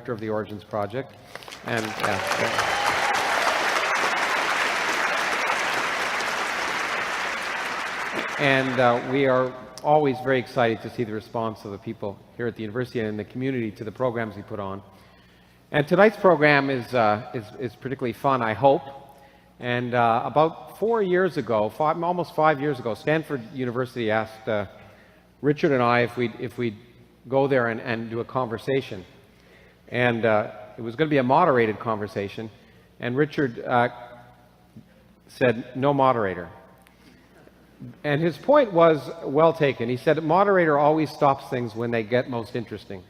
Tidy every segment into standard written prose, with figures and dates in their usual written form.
director of the Origins Project. And we are always very excited to see the response of the people here at the university and in the community to the programs we put on. And tonight's program is particularly fun, I hope. And about 4 years ago, almost 5 years ago, Stanford University asked Richard and I if we'd go there and do a conversation. And it was going to be a moderated conversation. And Richard said, no moderator. And his point was well taken. He said, a moderator always stops things when they get most interesting.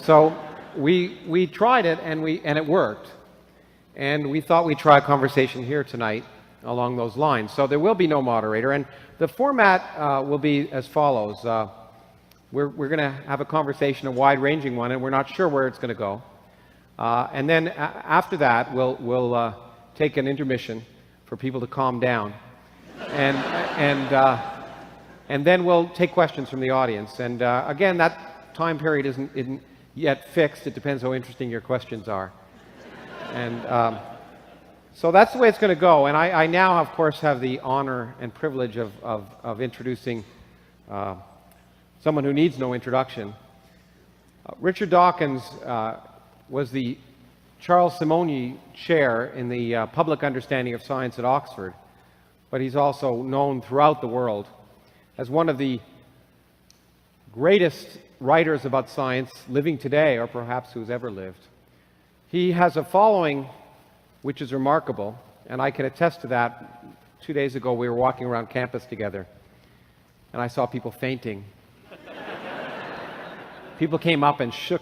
So we tried it, and it worked. And we thought we'd try a conversation here tonight along those lines. So there will be no moderator. And the format will be as follows. We're going to have a conversation, a wide-ranging one, and we're not sure where it's going to go. And then after that, we'll take an intermission for people to calm down. And then we'll take questions from the audience. And again, that time period isn't yet fixed. It depends how interesting your questions are. And so that's the way it's going to go. And I now, of course, have the honor and privilege of introducing someone who needs no introduction. Richard Dawkins was the Charles Simonyi Chair in the Public Understanding of Science at Oxford. But he's also known throughout the world as one of the greatest writers about science living today, or perhaps who's ever lived. He has a following which is remarkable, and I can attest to that. 2 days ago, we were walking around campus together, and I saw people fainting. People came up and shook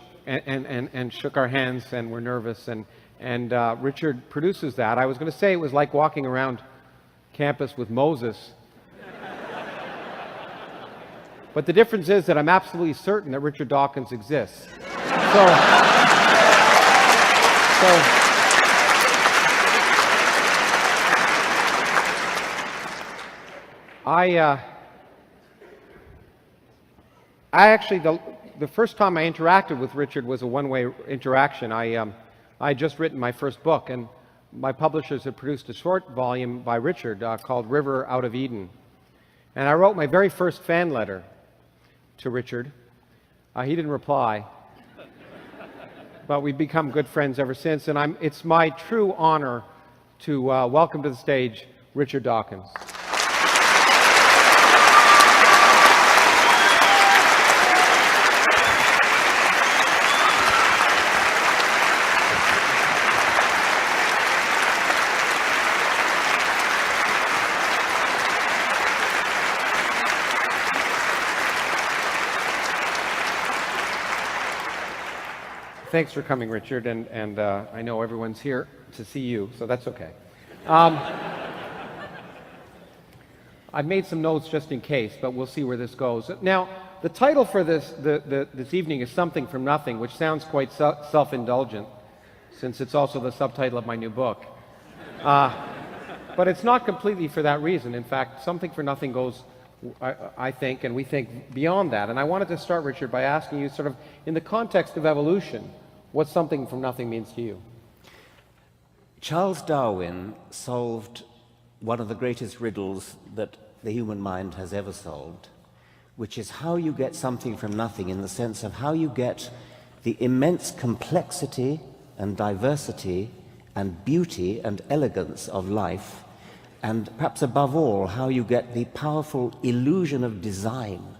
our hands and were nervous, and Richard produces that. I was going to say it was like walking around campus with Moses. But the difference is that I'm absolutely certain that Richard Dawkins exists. So I actually, the first time I interacted with Richard was a one-way interaction. I had just written my first book, and my publishers had produced a short volume by Richard called River Out of Eden. And I wrote my very first fan letter to Richard. He didn't reply. But we've become good friends ever since. And it's my true honor to welcome to the stage Richard Dawkins. Thanks for coming, Richard, and I know everyone's here to see you, so that's okay. I've made some notes just in case, but we'll see where this goes. Now, the title for this evening is Something from Nothing, which sounds quite self-indulgent, since it's also the subtitle of my new book. But it's not completely for that reason. In fact, Something for Nothing goes, I think, and we think, beyond that. And I wanted to start, Richard, by asking you, sort of, in the context of evolution, what something from nothing means to you. Charles Darwin solved one of the greatest riddles that the human mind has ever solved, which is how you get something from nothing, in the sense of how you get the immense complexity and diversity and beauty and elegance of life, and perhaps above all, how you get the powerful illusion of design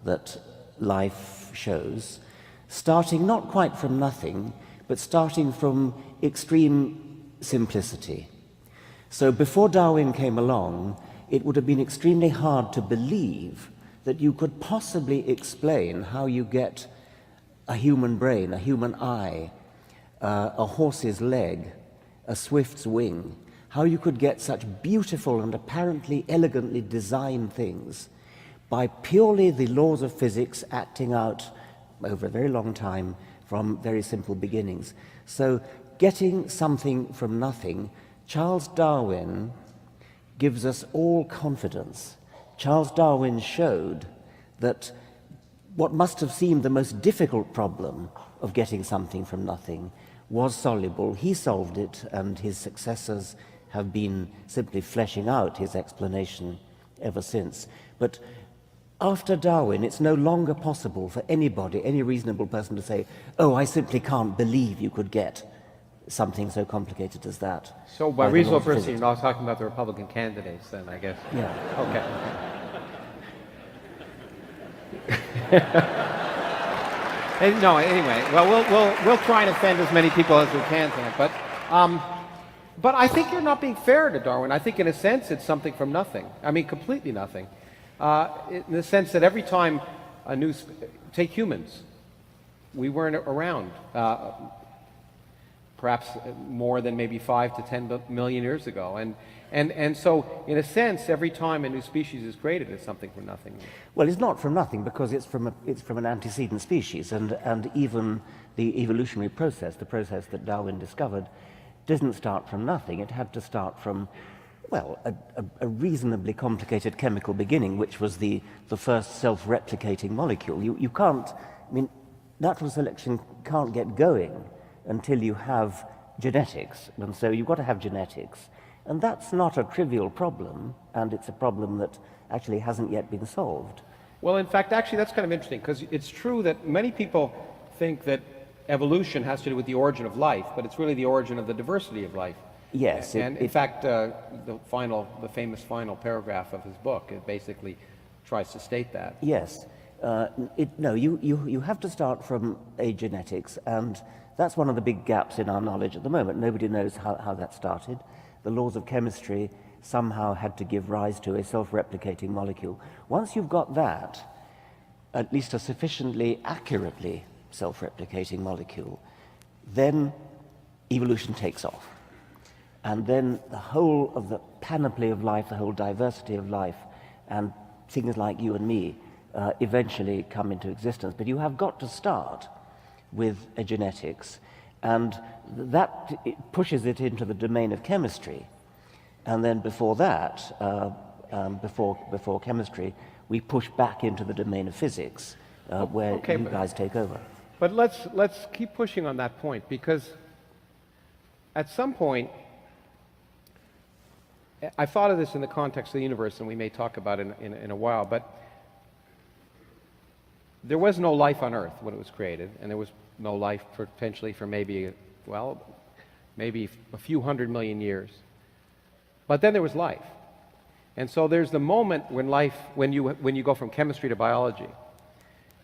that life shows, starting not quite from nothing, but starting from extreme simplicity. So before Darwin came along, it would have been extremely hard to believe that you could possibly explain how you get a human brain, a human eye, a horse's leg, a swift's wing, how you could get such beautiful and apparently elegantly designed things by purely the laws of physics acting out over a very long time from very simple beginnings. So getting something from nothing, Charles Darwin gives us all confidence. Charles Darwin showed that what must have seemed the most difficult problem of getting something from nothing was soluble. He solved it, and his successors have been simply fleshing out his explanation ever since. But after Darwin, it's no longer possible for anybody, any reasonable person, to say, oh, I simply can't believe you could get something so complicated as that. So by the reasonable laws of person, you're physics. not talking about the Republican candidates then, I guess. Yeah. Okay. No, anyway, well, we'll try and offend as many people as we can tonight, but I think you're not being fair to Darwin. I think in a sense it's something from nothing. I mean, completely nothing. In the sense that every time take humans, we weren't around, perhaps more than maybe 5 to 10 million years ago. And so, in a sense, every time a new species is created, it's something from nothing. Well, it's not from nothing because it's from an antecedent species, and even the evolutionary process, the process that Darwin discovered, didn't start from nothing. It had to start from, well, a reasonably complicated chemical beginning, which was the first self-replicating molecule. You can't, I mean, natural selection can't get going until you have genetics, and so you've got to have genetics. And that's not a trivial problem, and it's a problem that actually hasn't yet been solved. Well, in fact, actually, that's kind of interesting, because it's true that many people think that evolution has to do with the origin of life, but it's really the origin of the diversity of life. Yes. And in fact, the famous final paragraph of his book, it basically tries to state that. Yes. No, you have to start from agenetics, and that's one of the big gaps in our knowledge at the moment. Nobody knows how that started. The laws of chemistry somehow had to give rise to a self-replicating molecule. Once you've got that, at least a sufficiently accurately self-replicating molecule, then evolution takes off. And then the whole of the panoply of life, the whole diversity of life, and things like you and me eventually come into existence. But you have got to start with a genetics, and that pushes it into the domain of chemistry. And then before that, before chemistry, we push back into the domain of physics, where you guys take over. But let's keep pushing on that point, because at some point, I thought of this in the context of the universe, and we may talk about it in a while, but there was no life on Earth when it was created, and there was no life potentially for maybe a few 100 million years. But then there was life. And so there's the moment when you go from chemistry to biology.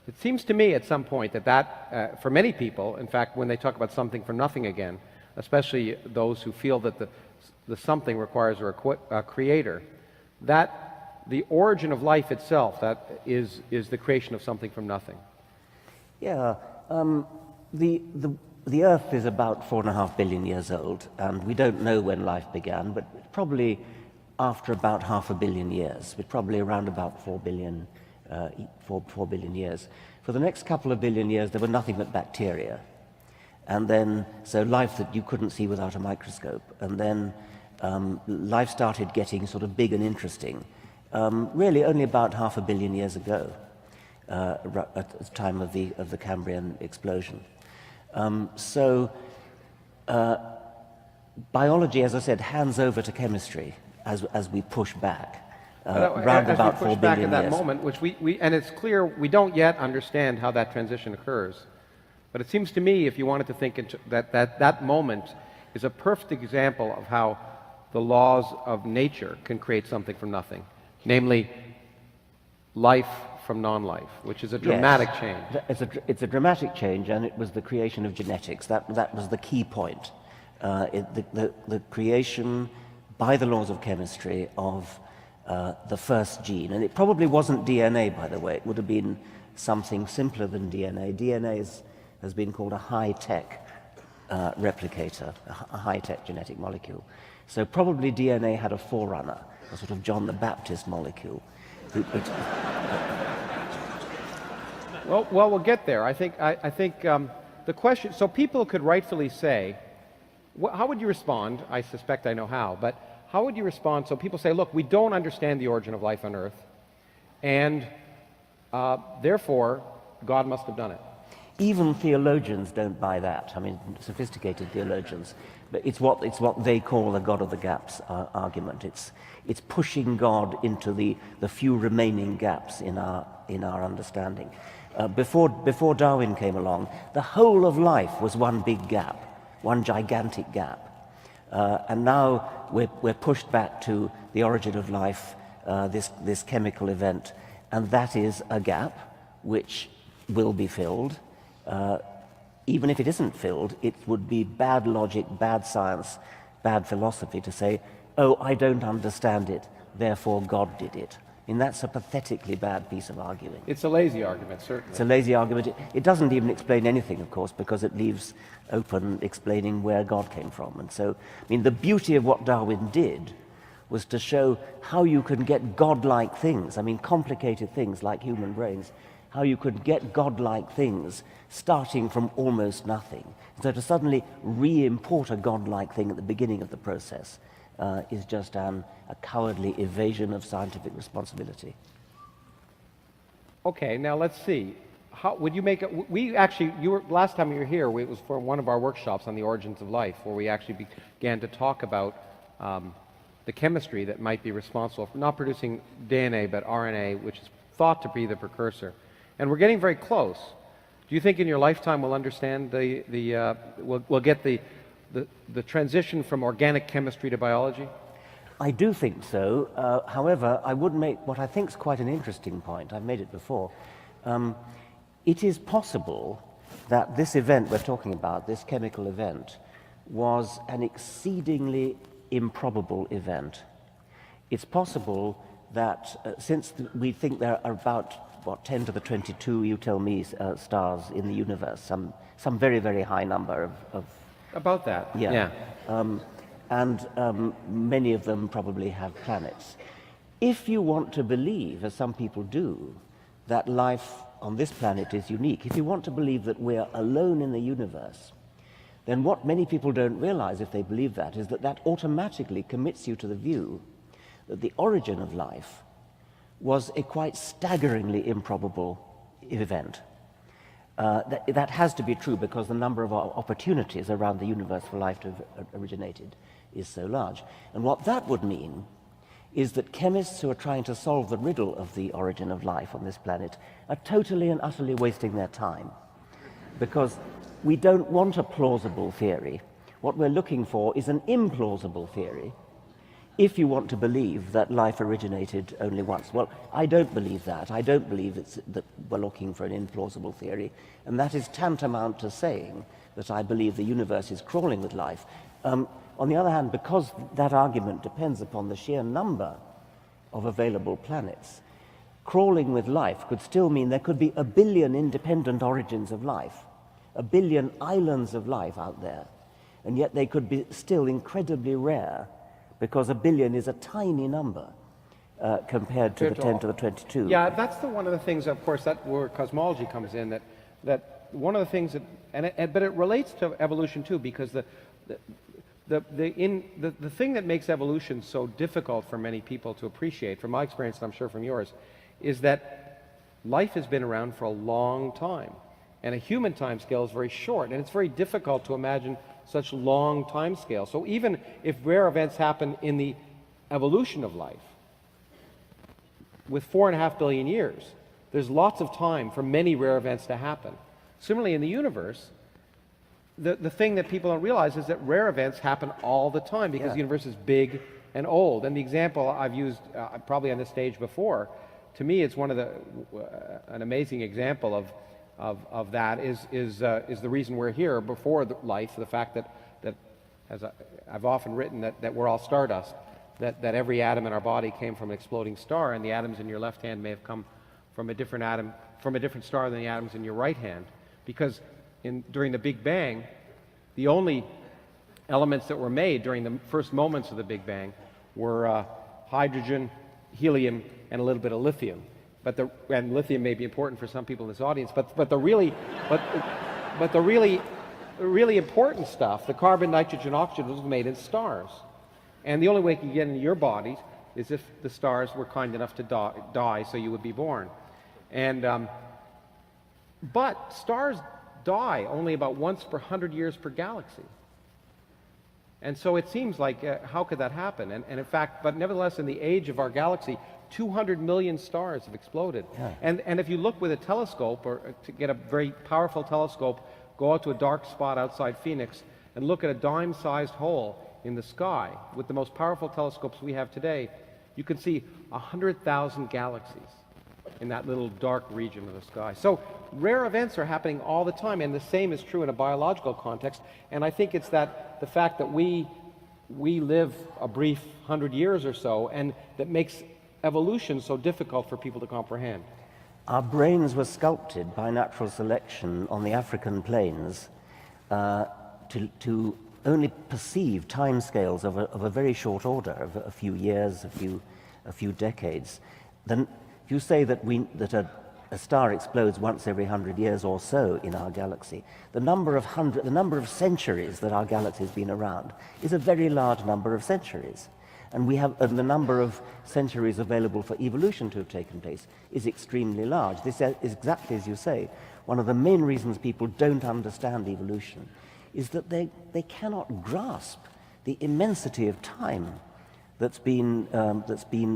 It seems to me at some point that for many people, in fact, when they talk about something from nothing again, especially those who feel that the something requires a creator, that the origin of life itself, that is the creation of something from nothing. Yeah. The Earth is about 4.5 billion years old, and we don't know when life began, but probably after about 500 million years, but probably around about 4 billion years. For the next couple of billion years, there were nothing but bacteria. And then, so life that you couldn't see without a microscope. And then life started getting sort of big and interesting, really only about 500 million years ago, at the time of the Cambrian explosion. Biology, as I said, hands over to chemistry as we push back. Round about 4 billion back at that years. moment, which and it's clear we don't yet understand how that transition occurs. But it seems to me, if you wanted to think into that moment is a perfect example of how the laws of nature can create something from nothing, namely life from non-life, which is a dramatic change. It's a dramatic change, and it was the creation of genetics. That was the key point. The creation by the laws of chemistry of the first gene. And it probably wasn't DNA, by the way. It would have been something simpler than DNA. DNA has been called a high-tech replicator, a high-tech genetic molecule. So probably DNA had a forerunner, a sort of John the Baptist molecule. Well, we'll get there. I think the question. So people could rightfully say, how would you respond? I suspect I know how, but how would you respond? So people say, look, we don't understand the origin of life on Earth, and therefore God must have done it. Even theologians don't buy that. I mean, sophisticated theologians. But it's what they call the God of the gaps argument. It's pushing God into the few remaining gaps in our understanding. Before Darwin came along, the whole of life was one big gap, one gigantic gap. And now we're pushed back to the origin of life, this chemical event, and that is a gap which will be filled. Even if it isn't filled, it would be bad logic, bad science, bad philosophy to say, oh, I don't understand it, therefore God did it. I mean, that's a pathetically bad piece of arguing. It's a lazy argument, certainly. It's a lazy argument. It doesn't even explain anything, of course, because it leaves open explaining where God came from. And so, I mean, the beauty of what Darwin did was to show how you can get godlike things, I mean, complicated things like human brains, how you could get godlike things starting from almost nothing. So to suddenly re-import a godlike thing at the beginning of the process is just a cowardly evasion of scientific responsibility. Okay, now let's see. How would you make it? We actually, last time you were here, it was for one of our workshops on the origins of life, where we actually began to talk about the chemistry that might be responsible for not producing DNA but RNA, which is thought to be the precursor. And we're getting very close. Do you think in your lifetime we'll understand we'll get the transition from organic chemistry to biology? I do think so. However, I would make what I think is quite an interesting point. I've made it before. It is possible that this event we're talking about, this chemical event, was an exceedingly improbable event. It's possible that since we think there are about 10 to the 22, you tell me, stars in the universe, some very, very high number of about that. Yeah. And many of them probably have planets. If you want to believe, as some people do, that life on this planet is unique, if you want to believe that we're alone in the universe, then what many people don't realize if they believe that is that automatically commits you to the view that the origin of life was a quite staggeringly improbable event. That has to be true because the number of opportunities around the universe for life to have originated is so large. And what that would mean is that chemists who are trying to solve the riddle of the origin of life on this planet are totally and utterly wasting their time, because we don't want a plausible theory. What we're looking for is an implausible theory, if you want to believe that life originated only once. Well, I don't believe that. I don't believe that we're looking for an implausible theory, and that is tantamount to saying that I believe the universe is crawling with life. On the other hand, because that argument depends upon the sheer number of available planets, crawling with life could still mean there could be a billion independent origins of life, a billion islands of life out there, and yet they could be still incredibly rare, because a billion is a tiny number compared to the 10 to the 22. Yeah, that's one of the things, of course, that where cosmology comes in, that one of the things that, but it relates to evolution too, because the thing that makes evolution so difficult for many people to appreciate, from my experience and I'm sure from yours, is that life has been around for a long time, and a human time scale is very short, and it's very difficult to imagine such long time scale. So even if rare events happen in the evolution of life, with 4.5 billion years, there's lots of time for many rare events to happen. Similarly, in the universe, the thing that people don't realize is that rare events happen all the time, because the universe is big and old. And the example I've used probably on this stage before, to me it's one of an amazing example of that is the reason we're here before life, the fact that as I've often written, that we're all stardust, that every atom in our body came from an exploding star, and the atoms in your left hand may have come from a different atom, from a different star than the atoms in your right hand, because during the Big Bang, the only elements that were made during the first moments of the Big Bang were hydrogen, helium, and a little bit of lithium. And lithium may be important for some people in this audience, but the really important stuff, the carbon, nitrogen, oxygen, was made in stars. And the only way it can get into your bodies is if the stars were kind enough to die, so you would be born. And But stars die only about once per 100 years per galaxy. And so it seems like, how could that happen? And in fact, but nevertheless, in the age of our galaxy, 200 million stars have exploded. Yeah. And if you look with a telescope, or to get a very powerful telescope, go out to a dark spot outside Phoenix and look at a dime-sized hole in the sky with the most powerful telescopes we have today, you can see 100,000 galaxies in that little dark region of the sky. So rare events are happening all the time, and the same is true in a biological context. And I think it's that the fact that we live a brief 100 years or so, and that makes evolution so difficult for people to comprehend. Our brains were sculpted by natural selection on the African plains to only perceive timescales of a very short order, of a few years, a few decades. Then, if you say that a star explodes once every 100 years or so in our galaxy, the number of centuries that our galaxy has been around is a very large number of centuries. And the number of centuries available for evolution to have taken place is extremely large. This is exactly as you say. One of the main reasons people don't understand evolution is that they cannot grasp the immensity of time that's been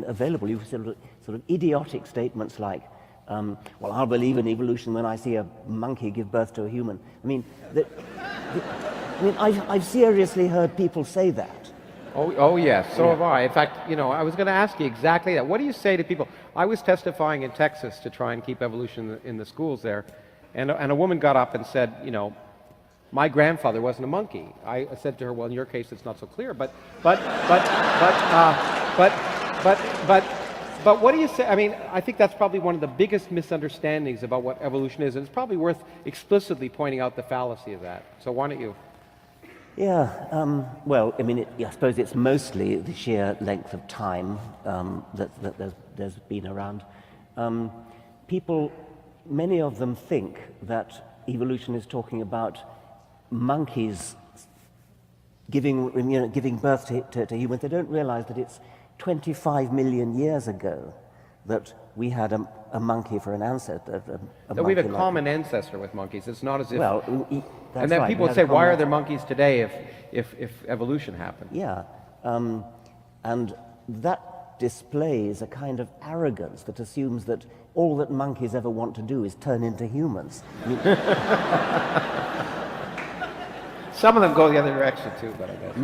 available. You sort of idiotic statements like, well, I'll believe in evolution when I see a monkey give birth to a human. I mean, I've seriously heard people say that. Oh yes, so have I. In fact, I was going to ask you exactly that. What do you say to people? I was testifying in Texas to try and keep evolution in the schools there, and a woman got up and said, my grandfather wasn't a monkey. I said to her, well, in your case, it's not so clear, but what do you say? I mean, I think that's probably one of the biggest misunderstandings about what evolution is, and it's probably worth explicitly pointing out the fallacy of that. So why don't you? Yeah, well, I mean, I suppose it's mostly the sheer length of time that there's been around. People, many of them think that evolution is talking about monkeys giving birth to humans. They don't realize that it's 25 million years ago that we had a monkey for an ancestor. So we have a common ancestor with monkeys. It's not as if... Well, and then right. people would say, why are there monkeys today if evolution happened? Yeah, and that displays a kind of arrogance that assumes that all that monkeys ever want to do is turn into humans. I mean, some of them go the other direction too, but I guess.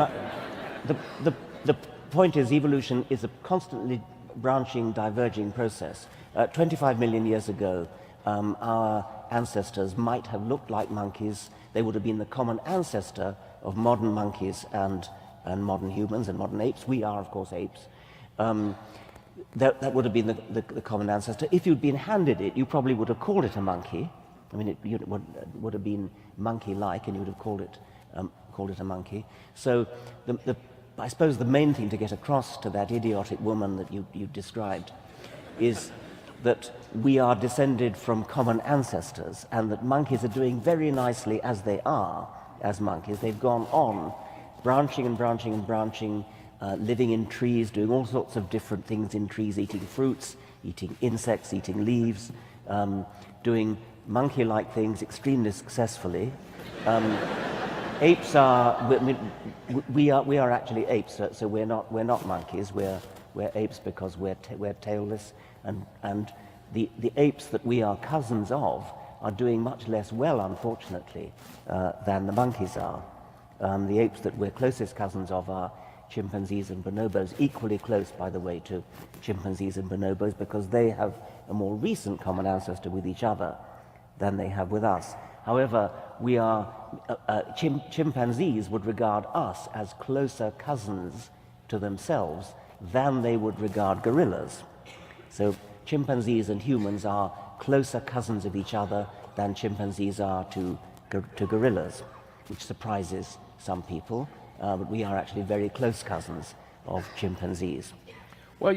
The point is, evolution is a constantly branching, diverging process. 25 million years ago, our ancestors might have looked like monkeys. They would have been the common ancestor of modern monkeys and modern humans and modern apes. We are, of course, apes. That would have been the common ancestor. If you'd been handed it, you probably would have called it a monkey. I mean, it would have been monkey-like, and you would have called it a monkey. So I suppose the main thing to get across to that idiotic woman that you described is that we are descended from common ancestors, and that monkeys are doing very nicely as they are, as monkeys. They've gone on, branching and branching and branching, living in trees, doing all sorts of different things in trees, eating fruits, eating insects, eating leaves, doing monkey-like things extremely successfully. Apes are, we are actually apes, so we're not monkeys. We're apes because we're tailless, and the apes that we are cousins of are doing much less well, unfortunately, than the monkeys are. The apes that we're closest cousins of are chimpanzees and bonobos, equally close, by the way, to chimpanzees and bonobos, because they have a more recent common ancestor with each other than they have with us. However, we are chimpanzees would regard us as closer cousins to themselves than they would regard gorillas. So chimpanzees and humans are closer cousins of each other than chimpanzees are to gorillas, which surprises some people, but we are actually very close cousins of chimpanzees. Well,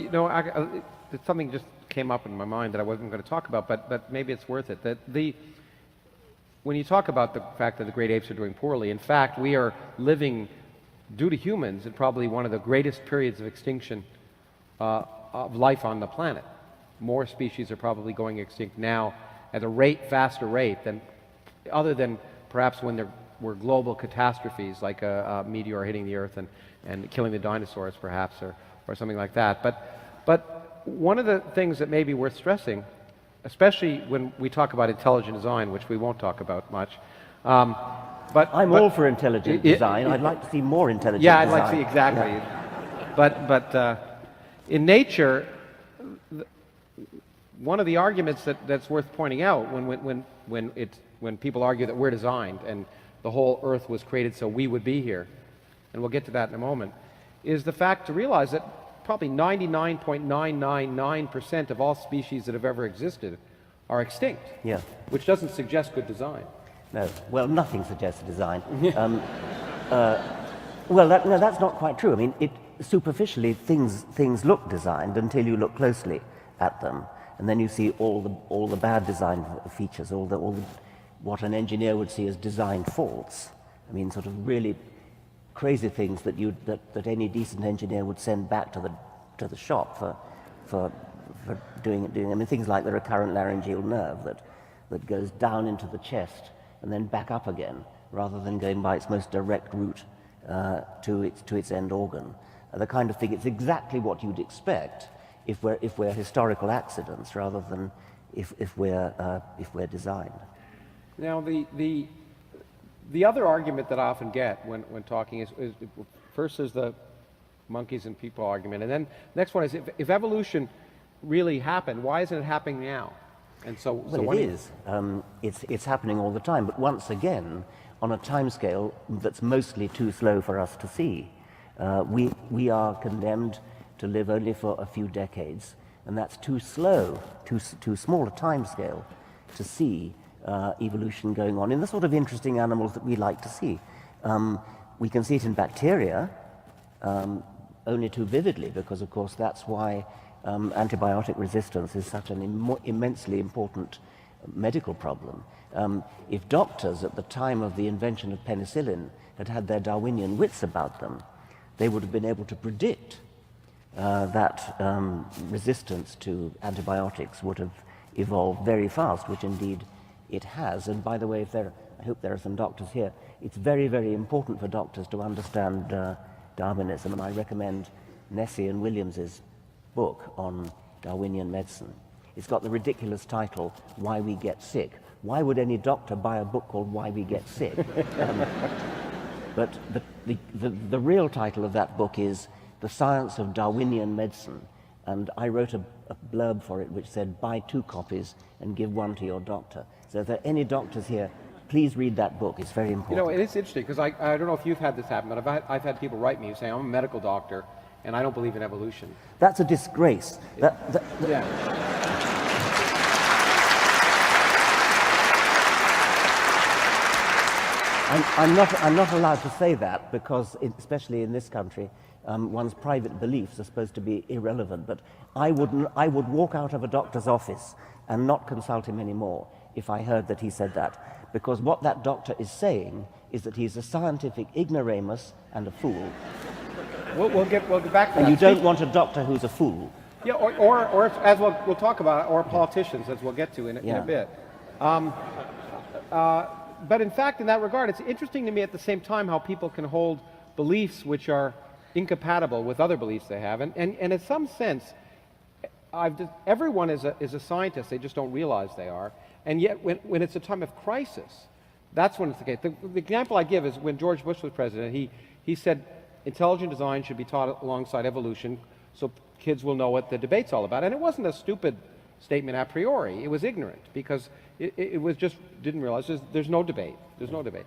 something just came up in my mind that I wasn't going to talk about, but maybe it's worth it. When you talk about the fact that the great apes are doing poorly, in fact, we are living, due to humans, in probably one of the greatest periods of extinction of life on the planet. More species are probably going extinct now at a rate, faster rate than, other than perhaps when there were global catastrophes like a meteor hitting the Earth and killing the dinosaurs perhaps, or something like that. But one of the things that may be worth stressing, especially when we talk about intelligent design, which we won't talk about much, but I'm all for intelligent design. I'd like to see more intelligent yeah, design. I'd like to see, exactly. Yeah. But in nature, one of the arguments that's worth pointing out when people argue that we're designed and the whole Earth was created so we would be here, and we'll get to that in a moment, is the fact to realize that probably 99.999% of all species that have ever existed are extinct, Yeah. which doesn't suggest good design. No. Well, nothing suggests design. Well, no, that's not quite true. I mean, superficially, things look designed until you look closely at them, and then you see all the bad design features, all the what an engineer would see as design faults. I mean, sort of really crazy things that any decent engineer would send back to the shop for doing. I mean, things like the recurrent laryngeal nerve that goes down into the chest and then back up again, rather than going by its most direct route to its end organ. The kind of thing, it's exactly what you'd expect if we're historical accidents rather than if we're designed. Now, the other argument that I often get when talking is first is the monkeys and people argument, and then the next one is if evolution really happened, why isn't it happening now? And so, well, it is. It's happening all the time, but once again, on a timescale that's mostly too slow for us to see. We are condemned to live only for a few decades, and that's too slow, too small a timescale to see evolution going on in the sort of interesting animals that we like to see. We can see it in bacteria only too vividly, because of course that's why antibiotic resistance is such an immensely important medical problem. If doctors at the time of the invention of penicillin had their Darwinian wits about them, they would have been able to predict that resistance to antibiotics would have evolved very fast, which indeed it has. And by the way, I hope there are some doctors here, it's very, very important for doctors to understand Darwinism, and I recommend Nessie and Williams's book on Darwinian medicine. It's got the ridiculous title, Why We Get Sick. Why would any doctor buy a book called Why We Get Sick? But the real title of that book is The Science of Darwinian Medicine, and I wrote a blurb for it which said, buy 2 copies and give 1 to your doctor. So if there are any doctors here, please read that book. It's very important. You know, it's interesting, because I don't know if you've had this happen, but I've had people write me saying, I'm a medical doctor, and I don't believe in evolution. That's a disgrace. Yeah. I'm not allowed to say that, because, especially in this country, one's private beliefs are supposed to be irrelevant. But I would walk out of a doctor's office and not consult him anymore if I heard that he said that, because what that doctor is saying is that he's a scientific ignoramus and a fool. We'll get back to that. And you don't want a doctor who's a fool. Yeah, or as we'll talk about, or politicians, as we'll get to in a bit. But in fact, in that regard, it's interesting to me at the same time how people can hold beliefs which are incompatible with other beliefs they have. And in some sense, everyone is a scientist, they just don't realize they are. And yet, when it's a time of crisis, that's when it's the case. The example I give is when George Bush was president, he said intelligent design should be taught alongside evolution so kids will know what the debate's all about. And it wasn't a stupid statement a priori. It was ignorant, because it was just didn't realize there's no debate. There's no debate.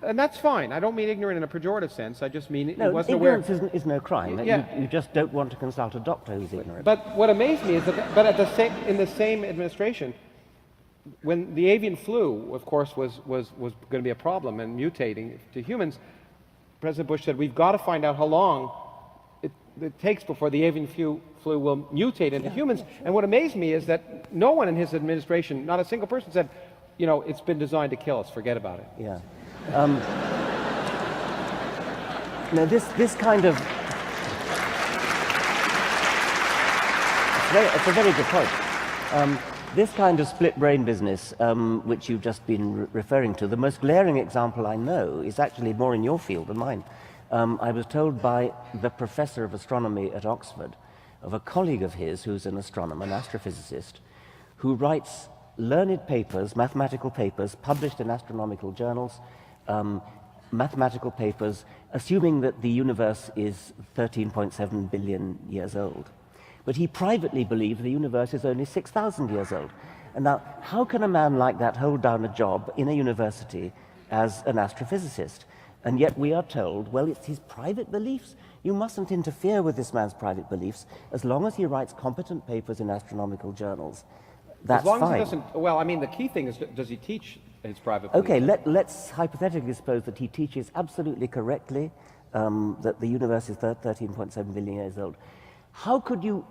And that's fine. I don't mean ignorant in a pejorative sense. I just mean it wasn't aware. Ignorance is no crime. Yeah. You just don't want to consult a doctor who's ignorant. But what amazed me is that, in the same administration, when the avian flu, of course, was going to be a problem and mutating to humans, President Bush said, we've got to find out how long it takes before the avian flu will mutate into humans. And what amazed me is that no one in his administration, not a single person, said, you know, it's been designed to kill us, forget about it. Yeah. Now this kind of... It's a very good point. This kind of split brain business, which you've just been referring to, the most glaring example I know is actually more in your field than mine. I was told by the professor of astronomy at Oxford of a colleague of his who's an astronomer, an astrophysicist, who writes learned papers, mathematical papers, published in astronomical journals, mathematical papers, assuming that the universe is 13.7 billion years old. But he privately believes the universe is only 6,000 years old. And now, how can a man like that hold down a job in a university as an astrophysicist? And yet we are told, well, it's his private beliefs. You mustn't interfere with this man's private beliefs as long as he writes competent papers in astronomical journals. That's fine. As long as he doesn't, well, I mean, the key thing is, does he teach his private beliefs? Okay, let's hypothetically suppose that he teaches absolutely correctly that the universe is 13.7 billion years old. How could you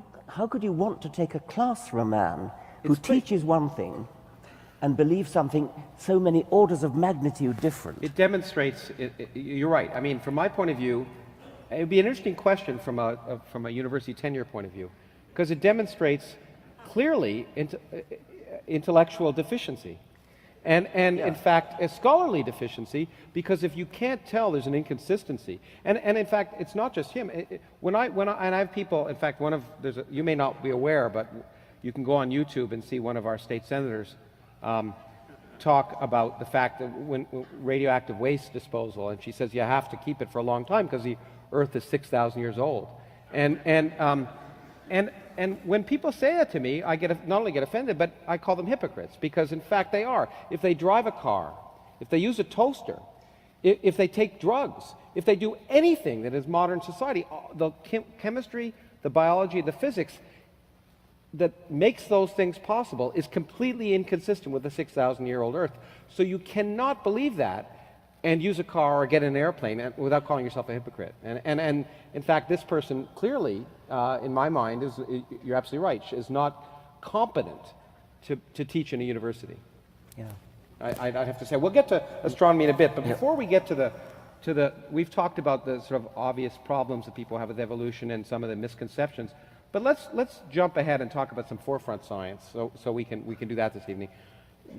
want to take a class from a man who teaches one thing and believes something so many orders of magnitude different? It demonstrates, you're right. I mean, from my point of view, it would be an interesting question from a university tenure point of view, because it demonstrates clearly intellectual deficiency. And in fact, a scholarly deficiency, because if you can't tell, there's an inconsistency. And in fact, it's not just him. And I have people, in fact, you may not be aware, but you can go on YouTube and see one of our state senators talk about the fact that when radioactive waste disposal, and she says you have to keep it for a long time because the Earth is 6,000 years old. And when people say that to me, I not only get offended, but I call them hypocrites, because in fact they are. If they drive a car, if they use a toaster, if they take drugs, if they do anything that is modern society, the chemistry, the biology, the physics that makes those things possible is completely inconsistent with the 6,000-year-old Earth. So you cannot believe that and use a car or get in an airplane without calling yourself a hypocrite. And in fact, this person clearly, in my mind, you're absolutely right, is not competent to teach in a university. Yeah. I'd have to say, we'll get to astronomy in a bit, but before we get to we've talked about the sort of obvious problems that people have with evolution and some of the misconceptions, but let's jump ahead and talk about some forefront science, so we can do that this evening.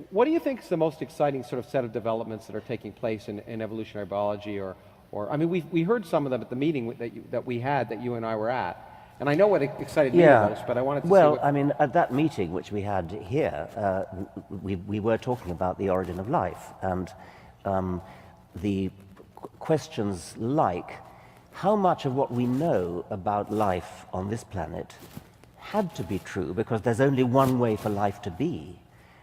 What do you think is the most exciting sort of set of developments that are taking place in evolutionary biology, or I mean, we heard some of them at the meeting that we had, that you and I were at, and I know what excited me the most, but I wanted to see I mean, at that meeting which we had here, we were talking about the origin of life, and the questions like how much of what we know about life on this planet had to be true because there's only one way for life to be,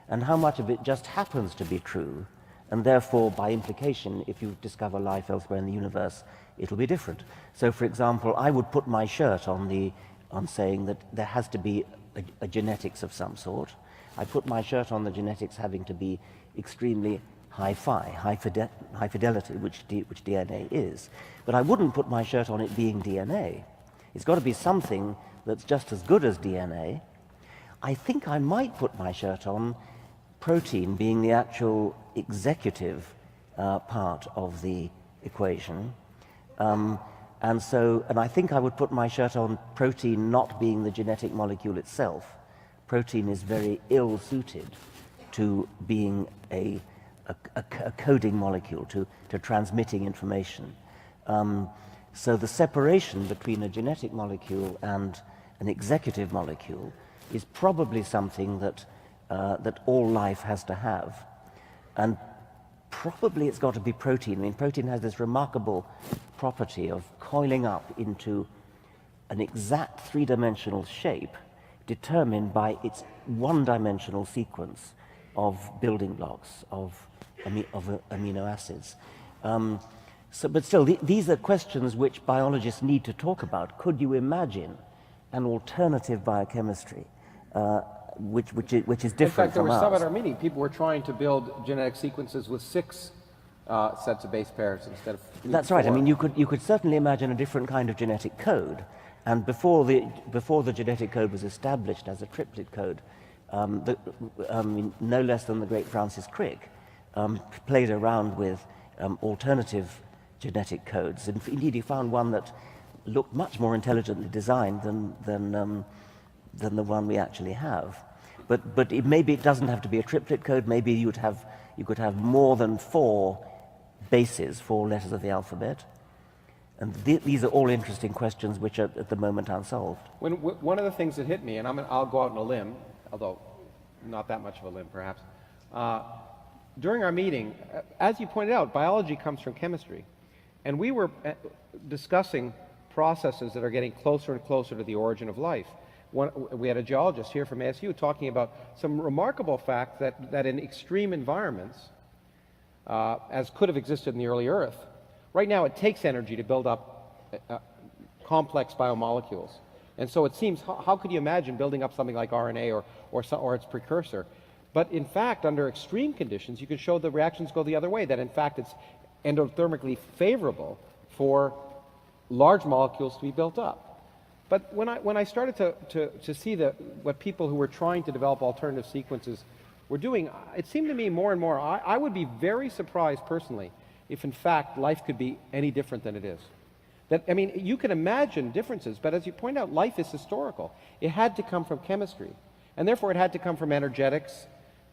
and how much of it just happens to be true, and therefore, by implication, if you discover life elsewhere in the universe, it'll be different. So, for example, I would put my shirt on saying that there has to be a genetics of some sort. I put my shirt on the genetics having to be extremely high fidelity, which DNA is. But I wouldn't put my shirt on it being DNA. It's got to be something that's just as good as DNA. I think I might put my shirt on protein being the actual executive part of the equation. And I think I would put my shirt on protein not being the genetic molecule itself. Protein is very ill-suited to being a coding molecule, to transmitting information. So the separation between a genetic molecule and an executive molecule is probably something that all life has to have. And probably it's got to be protein. I mean, protein has this remarkable property of coiling up into an exact three-dimensional shape determined by its one-dimensional sequence of building blocks, of amino acids. But still, these are questions which biologists need to talk about. Could you imagine an alternative biochemistry which is different from ours? In fact, there were some at our meeting. People were trying to build genetic sequences with 6 sets of base pairs instead of 4. That's right. I mean, you could certainly imagine a different kind of genetic code. And before the genetic code was established as a triplet code, no less than the great Francis Crick played around with alternative genetic codes. And indeed, he found one that looked much more intelligently designed than the one we actually have. But maybe it doesn't have to be a triplet code. Maybe you could have more than 4 bases, 4 letters of the alphabet. And these are all interesting questions which are at the moment unsolved. One of the things that hit me, and I'll go out on a limb, although not that much of a limb perhaps, during our meeting, as you pointed out, biology comes from chemistry. And we were discussing processes that are getting closer and closer to the origin of life. We had a geologist here from ASU talking about some remarkable fact that in extreme environments, as could have existed in the early Earth, right now it takes energy to build up complex biomolecules. And so it seems, how could you imagine building up something like RNA or its precursor? But in fact, under extreme conditions, you can show the reactions go the other way, that in fact it's endothermically favorable for large molecules to be built up. But when I started to see what people who were trying to develop alternative sequences were doing, it seemed to me more and more, I would be very surprised personally if in fact life could be any different than it is. I mean, you can imagine differences, but as you point out, life is historical. It had to come from chemistry, and therefore it had to come from energetics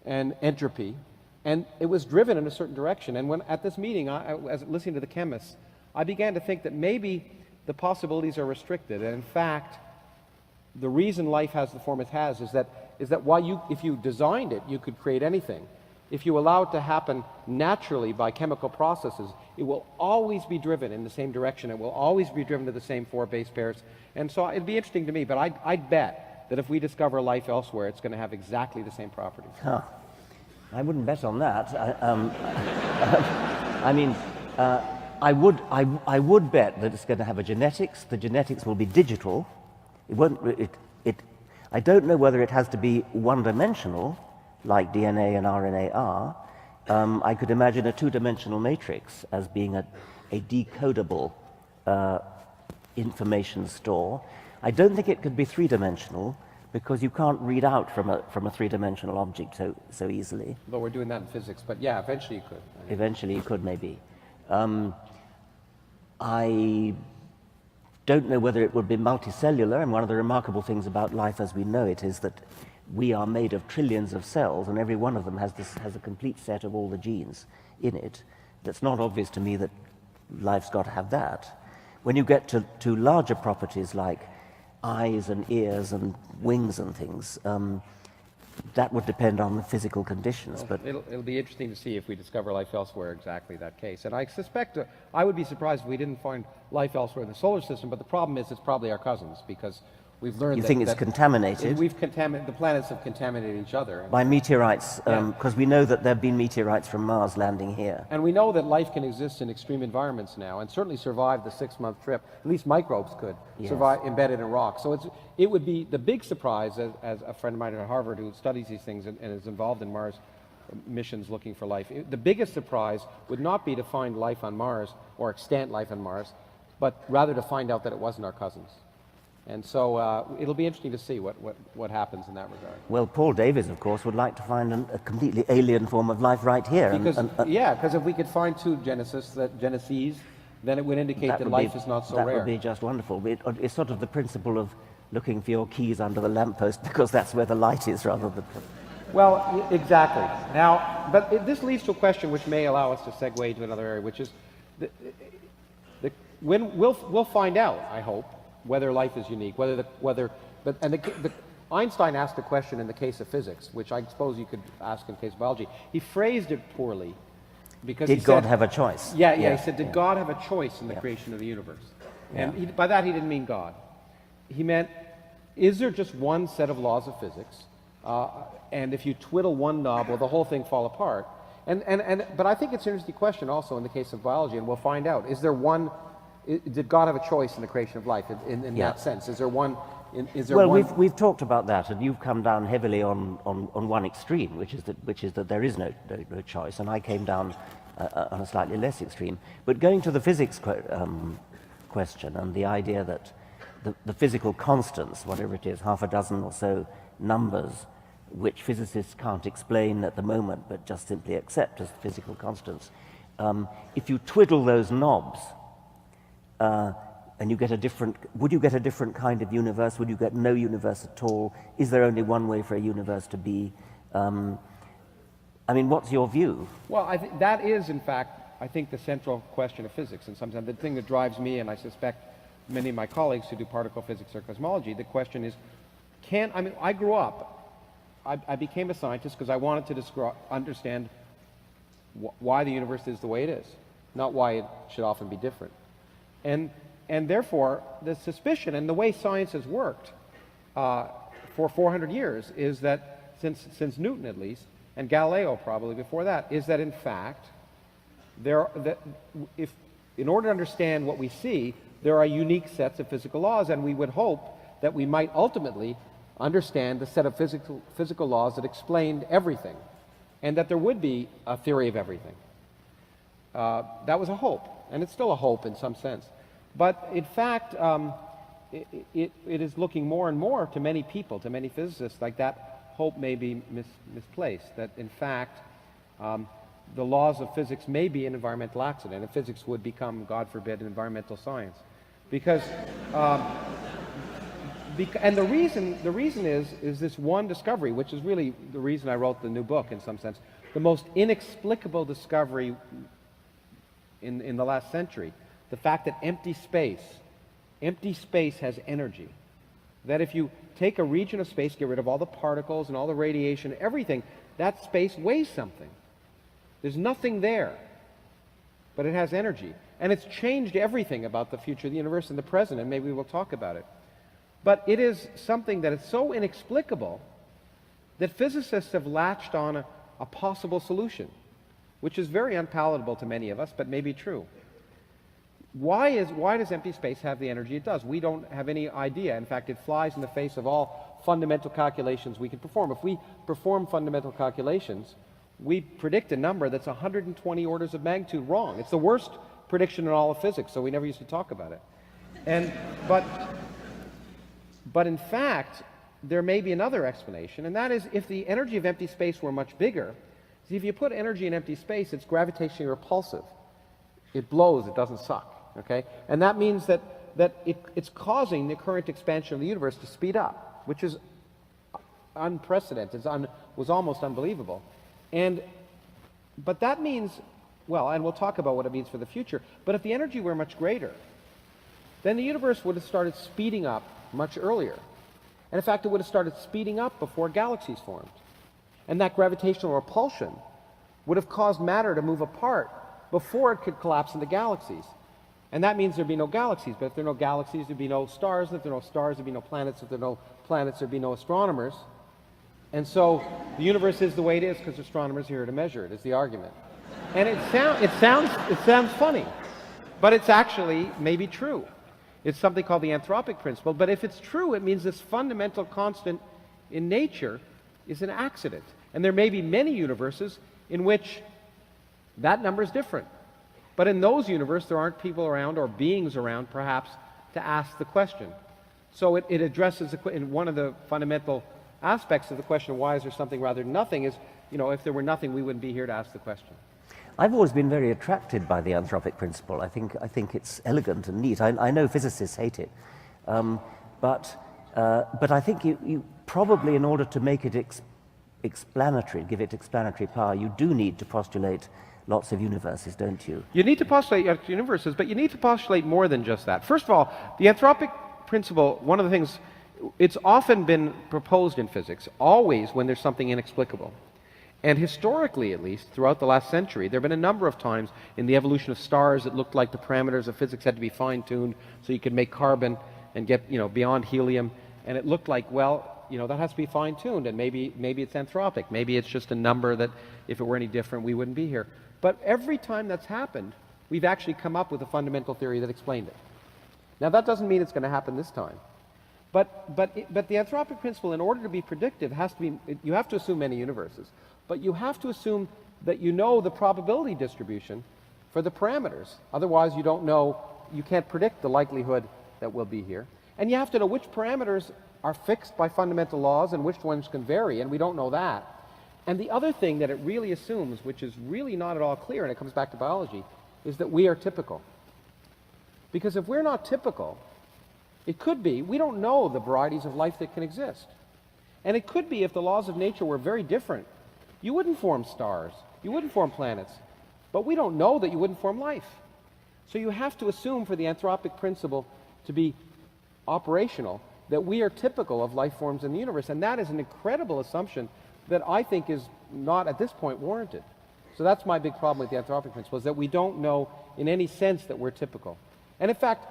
and entropy, and it was driven in a certain direction. And at this meeting, as listening to the chemists, I began to think that maybe the possibilities are restricted, and in fact, the reason life has the form it has is that while if you designed it, you could create anything. If you allow it to happen naturally by chemical processes, it will always be driven in the same direction. It will always be driven to the same 4 base pairs. And so it'd be interesting to me, but I'd bet that if we discover life elsewhere, it's going to have exactly the same properties. Huh. I wouldn't bet on that. I mean, I would bet that it's going to have a genetics. The genetics will be digital. It won't. I don't know whether it has to be one-dimensional, like DNA and RNA are. I could imagine a 2-dimensional matrix as being a decodable information store. I don't think it could be 3-dimensional because you can't read out from a 3-dimensional object so easily. Though we're doing that in physics, but yeah, eventually you could. Eventually you could, maybe. I don't know whether it would be multicellular, and one of the remarkable things about life as we know it is that we are made of trillions of cells, and every one of them has a complete set of all the genes in it. That's not obvious to me that life's got to have that. When you get to larger properties like eyes and ears and wings and things, that would depend on the physical conditions. Well, but it'll be interesting to see if we discover life elsewhere exactly that case. And I suspect, I would be surprised if we didn't find life elsewhere in the solar system, but the problem is it's probably our cousins, because we've learned you think it's contaminated? The planets have contaminated each other. By meteorites, because we know that there have been meteorites from Mars landing here. And we know that life can exist in extreme environments now, and certainly survive the 6-month trip. At least microbes could survive embedded in rock. So it would be the big surprise, as a friend of mine at Harvard who studies these things and is involved in Mars missions looking for life. The biggest surprise would not be to find life on Mars or extant life on Mars, but rather to find out that it wasn't our cousins. And so it'll be interesting to see what happens in that regard. Well, Paul Davies, of course, would like to find a completely alien form of life right here. Because if we could find 2 geneses, then it would indicate that life is not so rare. That would be just wonderful. It's sort of the principle of looking for your keys under the lamppost, because that's where the light is rather than... Well, exactly. Now, but this leads to a question which may allow us to segue to another area, which is, when we'll find out, I hope, whether life is unique, Einstein asked a question in the case of physics, which I suppose you could ask in the case of biology. He phrased it poorly, because did God have a choice? He said, did God have a choice in the creation of the universe? And by that he didn't mean God. He meant, is there just one set of laws of physics, and if you twiddle one knob, will the whole thing fall apart? But I think it's an interesting question also in the case of biology, and we'll find out. Did God have a choice in the creation of life in that sense? Is there one? We've talked about that, and you've come down heavily on one extreme, which is that there is no choice, and I came down on a slightly less extreme. But going to the physics question and the idea that the physical constants, whatever it is, half a dozen or so numbers, which physicists can't explain at the moment, but just simply accept as physical constants, if you twiddle those knobs, and you get a different, would you get a different kind of universe? Would you get no universe at all? Is there only one way for a universe to be? I mean, what's your view? Well, I think that is, in fact, I think the central question of physics. And sometimes the thing that drives me, and I suspect many of my colleagues who do particle physics or cosmology, the question is, I grew up, I became a scientist because I wanted to understand why the universe is the way it is, not why it should often be different. And therefore, the suspicion and the way science has worked for 400 years is that, since Newton at least, and Galileo probably before that, is that in fact, if in order to understand what we see, there are unique sets of physical laws, and we would hope that we might ultimately understand the set of physical laws that explained everything, and that there would be a theory of everything. That was a hope, and it's still a hope in some sense. But in fact, it is looking more and more to many people, to many physicists, like that hope may be misplaced, that in fact the laws of physics may be an environmental accident, and physics would become, God forbid, an environmental science. Because, and the reason is this one discovery, which is really the reason I wrote the new book in some sense, the most inexplicable discovery in the last century, the fact that empty space has energy. That if you take a region of space, get rid of all the particles and all the radiation, everything, that space weighs something. There's nothing there, but it has energy. And it's changed everything about the future of the universe and the present, and maybe we'll talk about it. But it is something that is so inexplicable that physicists have latched on a possible solution, which is very unpalatable to many of us, but may be true. Why does empty space have the energy it does? We don't have any idea. In fact, it flies in the face of all fundamental calculations we can perform. If we perform fundamental calculations, we predict a number that's 120 orders of magnitude wrong. It's the worst prediction in all of physics, so we never used to talk about it. But in fact, there may be another explanation, and that is if the energy of empty space were much bigger, see, if you put energy in empty space, it's gravitationally repulsive. It blows, it doesn't suck. Okay? And that means that it's causing the current expansion of the universe to speed up, which is unprecedented, was almost unbelievable. But that means, well, and we'll talk about what it means for the future, but if the energy were much greater, then the universe would have started speeding up much earlier. And in fact, it would have started speeding up before galaxies formed. And that gravitational repulsion would have caused matter to move apart before it could collapse into galaxies. And that means there'd be no galaxies. But if there are no galaxies, there'd be no stars. And if there are no stars, there'd be no planets. If there are no planets, there'd be no astronomers. And so the universe is the way it is because astronomers are here to measure it, is the argument. And it sounds funny, but it's actually maybe true. It's something called the anthropic principle. But if it's true, it means this fundamental constant in nature is an accident. And there may be many universes in which that number is different. But in those universes, there aren't people around or beings around, perhaps, to ask the question. So it addresses in one of the fundamental aspects of the question of why is there something rather than nothing is, if there were nothing, we wouldn't be here to ask the question. I've always been very attracted by the anthropic principle. I think it's elegant and neat. I know physicists hate it, but I think you probably, in order to make it explanatory, give it explanatory power, you do need to postulate lots of universes, don't you? You need to postulate universes, but you need to postulate more than just that. First of all, the anthropic principle, one of the things, it's often been proposed in physics, always when there's something inexplicable. And historically, at least, throughout the last century, there have been a number of times in the evolution of stars it looked like the parameters of physics had to be fine-tuned so you could make carbon and get beyond helium. And it looked like, well, that has to be fine-tuned, and maybe it's anthropic. Maybe it's just a number that if it were any different, we wouldn't be here. But every time that's happened, we've actually come up with a fundamental theory that explained it. Now, that doesn't mean it's going to happen this time. But the anthropic principle, in order to be predictive, you have to assume many universes. But you have to assume that you know the probability distribution for the parameters. Otherwise, you can't predict the likelihood that we'll be here. And you have to know which parameters are fixed by fundamental laws and which ones can vary, and we don't know that. And the other thing that it really assumes, which is really not at all clear, and it comes back to biology, is that we are typical. Because if we're not typical, it could be, we don't know the varieties of life that can exist. And it could be if the laws of nature were very different. You wouldn't form stars, you wouldn't form planets, but we don't know that you wouldn't form life. So you have to assume for the anthropic principle to be operational that we are typical of life forms in the universe. And that is an incredible assumption that I think is not at this point warranted. So that's my big problem with the anthropic principle, is that we don't know in any sense that we're typical. And in fact,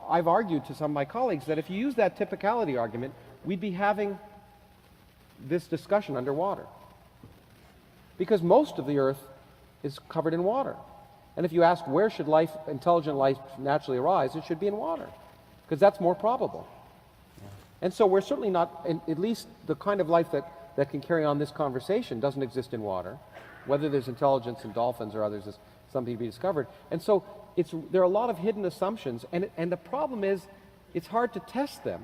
I've argued to some of my colleagues that if you use that typicality argument, we'd be having this discussion underwater. Because most of the Earth is covered in water. And if you ask where should life, intelligent life naturally arise, it should be in water, because that's more probable. Yeah. And so we're certainly not, at least the kind of life that can carry on this conversation doesn't exist in water. Whether there's intelligence in dolphins or others is something to be discovered. And so there are a lot of hidden assumptions, and the problem is it's hard to test them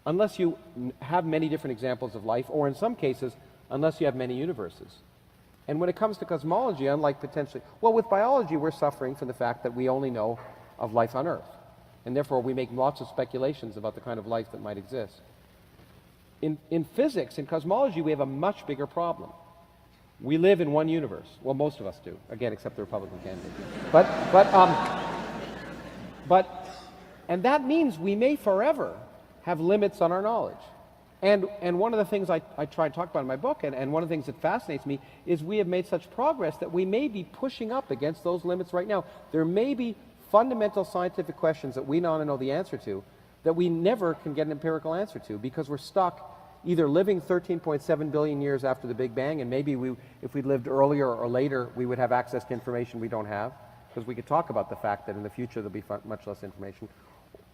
unless you have many different examples of life, or in some cases, unless you have many universes. And when it comes to cosmology, unlike potentially, well, with biology, we're suffering from the fact that we only know of life on Earth. And therefore, we make lots of speculations about the kind of life that might exist. In physics, in cosmology, we have a much bigger problem. We live in one universe. Well, most of us do. Again, except the Republican candidate. And that means we may forever have limits on our knowledge. And one of the things I try to talk about in my book, and one of the things that fascinates me, is we have made such progress that we may be pushing up against those limits right now. There may be fundamental scientific questions that we want to know the answer to that we never can get an empirical answer to, because we're stuck either living 13.7 billion years after the Big Bang, and maybe if we lived earlier or later, we would have access to information we don't have, because we could talk about the fact that in the future there'll be much less information.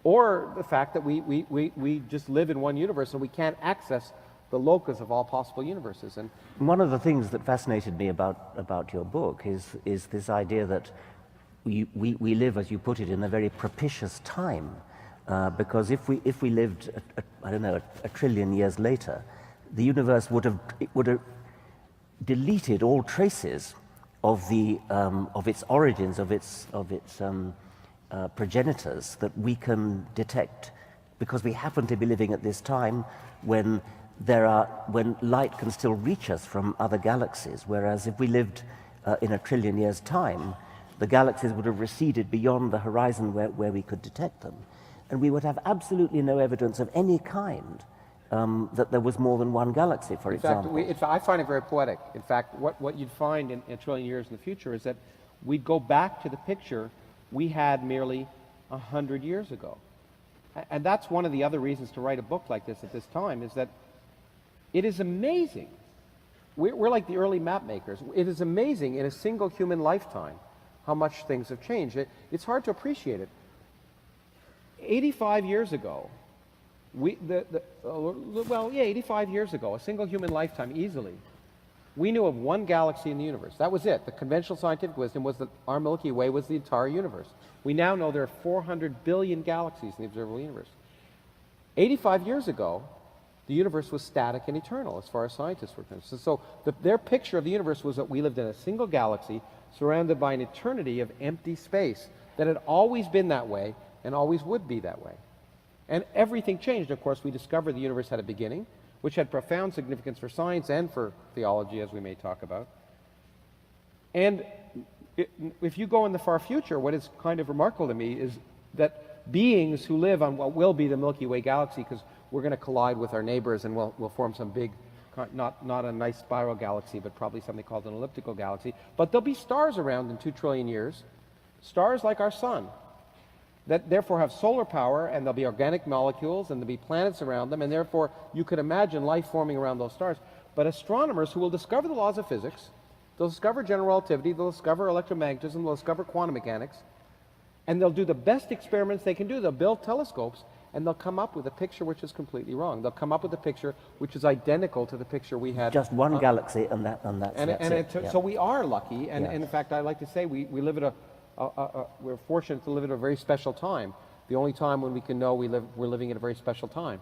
Or the fact that we just live in one universe and we can't access the locus of all possible universes. And one of the things that fascinated me about your book is this idea that we live, as you put it, in a very propitious time. Because if we lived, I don't know, a trillion years later, the universe would have deleted all traces of its origins, of its progenitors that we can detect, because we happen to be living at this time when light can still reach us from other galaxies. Whereas if we lived in a trillion years' time, the galaxies would have receded beyond the horizon where we could detect them. And we would have absolutely no evidence of any kind that there was more than one galaxy, for example. In fact, I find it very poetic. In fact, what you'd find in a trillion years in the future is that we'd go back to the picture we had merely 100 years ago. And that's one of the other reasons to write a book like this at this time, is that it is amazing. We're like the early map makers. It is amazing in a single human lifetime how much things have changed. It's hard to appreciate it. 85 years ago, 85 years ago, a single human lifetime easily, we knew of one galaxy in the universe. That was it. The conventional scientific wisdom was that our Milky Way was the entire universe. We now know there are 400 billion galaxies in the observable universe. 85 years ago, the universe was static and eternal as far as scientists were concerned. So their picture of the universe was that we lived in a single galaxy surrounded by an eternity of empty space, that had always been that way and always would be that way. And everything changed. Of course, we discovered the universe had a beginning, which had profound significance for science and for theology, as we may talk about. And if you go in the far future, what is kind of remarkable to me is that beings who live on what will be the Milky Way galaxy, because we're going to collide with our neighbors and we'll form some big, not a nice spiral galaxy, but probably something called an elliptical galaxy. But there'll be stars around in 2 trillion years, stars like our sun, that therefore have solar power, and there'll be organic molecules, and there'll be planets around them, and therefore you could imagine life forming around those stars. But astronomers who will discover the laws of physics, they'll discover general relativity, they'll discover electromagnetism, they'll discover quantum mechanics, and they'll do the best experiments they can do. They'll build telescopes, and they'll come up with a picture which is completely wrong. They'll come up with a picture which is identical to the picture we had. Just one galaxy, and that's it. Yeah. So we are lucky, and in fact, I like to say we live at we're fortunate to live at a very special time. The only time when we can know we're living at a very special time.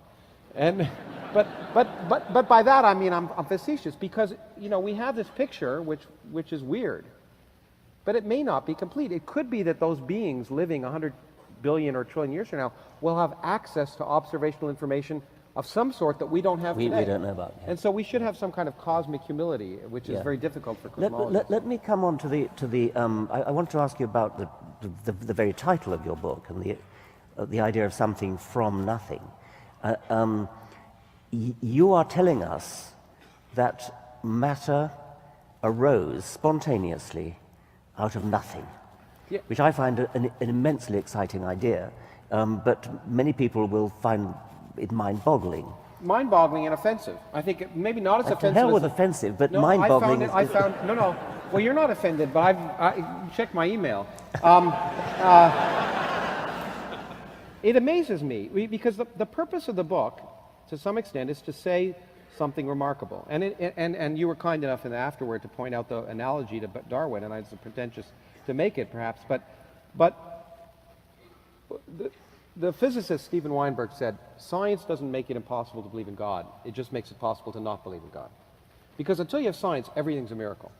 And but by that I mean I'm facetious, because we have this picture which is weird, but it may not be complete. It could be that those beings living 100 billion or trillion years from now will have access to observational information of some sort that we don't have today. We don't know about. Yeah. And so we should have some kind of cosmic humility, which is very difficult for cosmologists. Let me come on to the. I want to ask you about the very title of your book and the idea of something from nothing. You are telling us that matter arose spontaneously out of nothing, which I find an immensely exciting idea, but many people will find it mind-boggling. Mind-boggling and offensive. I think maybe not as offensive. To hell with as offensive, but no, mind-boggling. I found no. Well, you're not offended, but I checked my email. It amazes me because the purpose of the book, to some extent, is to say something remarkable. And you were kind enough in the afterward to point out the analogy to Darwin, and I was pretentious to make it, perhaps. But the physicist Steven Weinberg said, science doesn't make it impossible to believe in God. It just makes it possible to not believe in God. Because until you have science, everything's a miracle.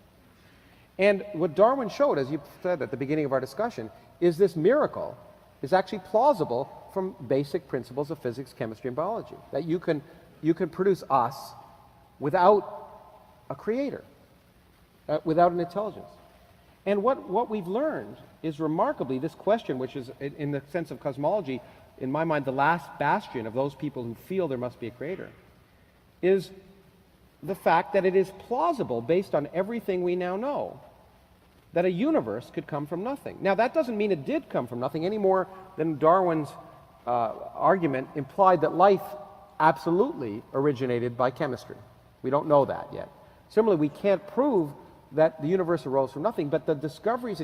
And what Darwin showed, as you said at the beginning of our discussion, is this miracle is actually plausible from basic principles of physics, chemistry, and biology. That you can produce us without a creator, without an intelligence. And what we've learned is remarkably this question, which is, in the sense of cosmology, in my mind, the last bastion of those people who feel there must be a creator, is the fact that it is plausible, based on everything we now know, that a universe could come from nothing. Now, that doesn't mean it did come from nothing any more than Darwin's argument implied that life absolutely originated by chemistry. We don't know that yet. Similarly, we can't prove that the universe arose from nothing, but the discoveries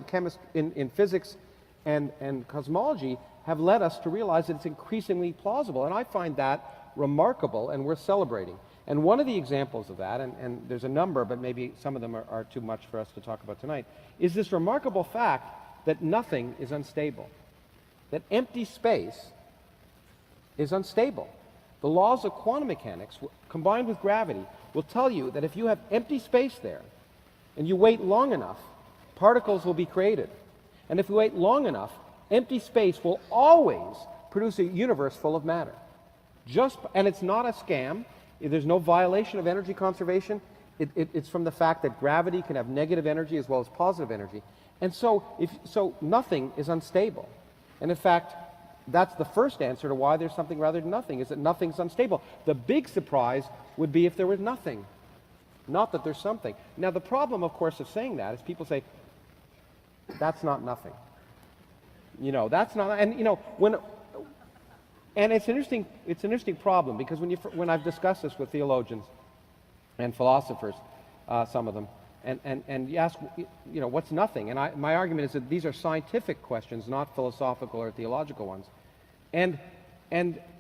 in physics and cosmology have led us to realize that it's increasingly plausible, and I find that remarkable and worth celebrating. And one of the examples of that, and there's a number, but maybe some of them are too much for us to talk about tonight, is this remarkable fact that nothing is unstable, that empty space is unstable. The laws of quantum mechanics, combined with gravity, will tell you that if you have empty space there, and you wait long enough, particles will be created. And if you wait long enough, empty space will always produce a universe full of matter. And it's not a scam. There's no violation of energy conservation. It's from the fact that gravity can have negative energy as well as positive energy. And so nothing is unstable. And in fact, that's the first answer to why there's something rather than nothing, is that nothing's unstable. The big surprise would be if there was nothing. Not that there's something. Now, the problem, of course, of saying that is people say, that's not nothing. That's not, and and it's an interesting problem, because when I've discussed this with theologians and philosophers, some of them, and you ask, what's nothing? And my argument is that these are scientific questions, not philosophical or theological ones. And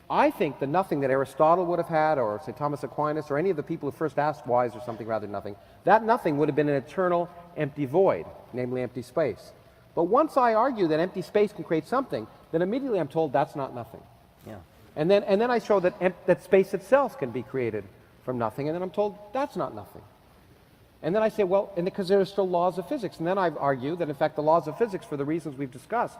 I think the nothing that Aristotle would have had, or St. Thomas Aquinas, or any of the people who first asked why is there something rather than nothing, that nothing would have been an eternal empty void, namely empty space. But once I argue that empty space can create something, then immediately I'm told that's not nothing. Yeah. And then I show that space itself can be created from nothing, and then I'm told that's not nothing. And then I say, well, because there are still laws of physics. And then I argue that, in fact, the laws of physics, for the reasons we've discussed,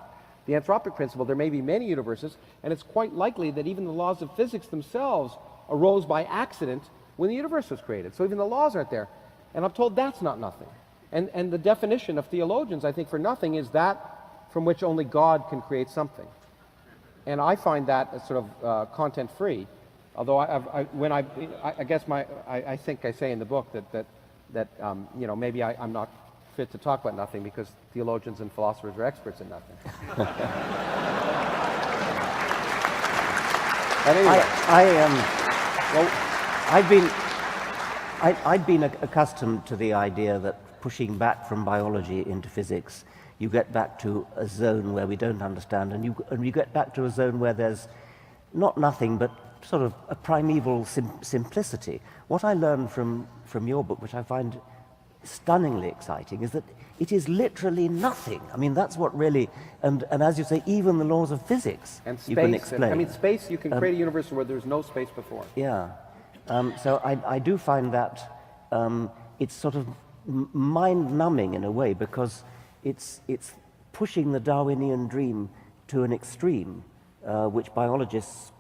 the anthropic principle, there may be many universes, and it's quite likely that even the laws of physics themselves arose by accident when the universe was created. So even the laws aren't there. And I'm told that's not nothing. And the definition of theologians, I think, for nothing is that from which only God can create something. And I find that as sort of content-free. Although I guess I think I say in the book that maybe I'm not fit to talk about nothing because theologians and philosophers are experts in nothing. But anyway, I'd been accustomed to the idea that pushing back from biology into physics, you get back to a zone where we don't understand, and you get back to a zone where there's not nothing, but sort of a primeval simplicity. What I learned from your book, which I find stunningly exciting, is that it is literally nothing. I mean, that's what really, and as you say, even the laws of physics and space, you can explain. Space, you can create a universe where there's no space before. Yeah. So I do find that it's sort of mind-numbing in a way, because it's pushing the Darwinian dream to an extreme, which biologists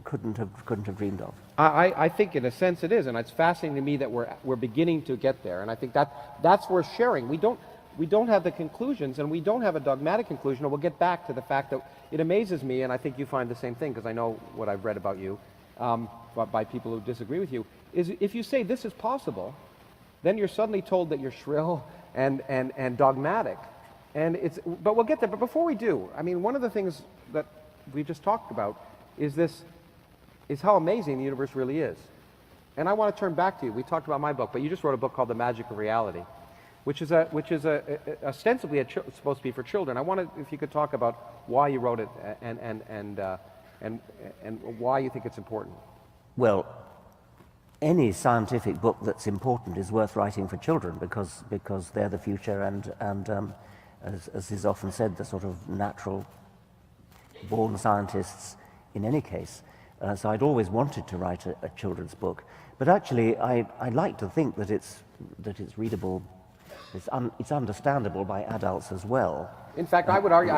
couldn't have dreamed of. I think in a sense it is, and it's fascinating to me that we're beginning to get there, and I think that's worth sharing. We don't have the conclusions, and we don't have a dogmatic conclusion, and we'll get back to the fact that it amazes me, and I think you find the same thing, because I know what I've read about you, by people who disagree with you, is if you say this is possible, then you're suddenly told that you're shrill and dogmatic. But we'll get there. But before we do, I mean, one of the things that we just talked about is how amazing the universe really is. And I want to turn back to you. We talked about my book, but you just wrote a book called The Magic of Reality, which is ostensibly supposed to be for children. I wanted, if you could talk about why you wrote it and why you think it's important. Well, any scientific book that's important is worth writing for children because they're the future, and as is often said, the sort of natural born scientists in any case. So I'd always wanted to write a children's book, but actually I like to think that it's readable, it's understandable by adults as well. In fact, I would argue,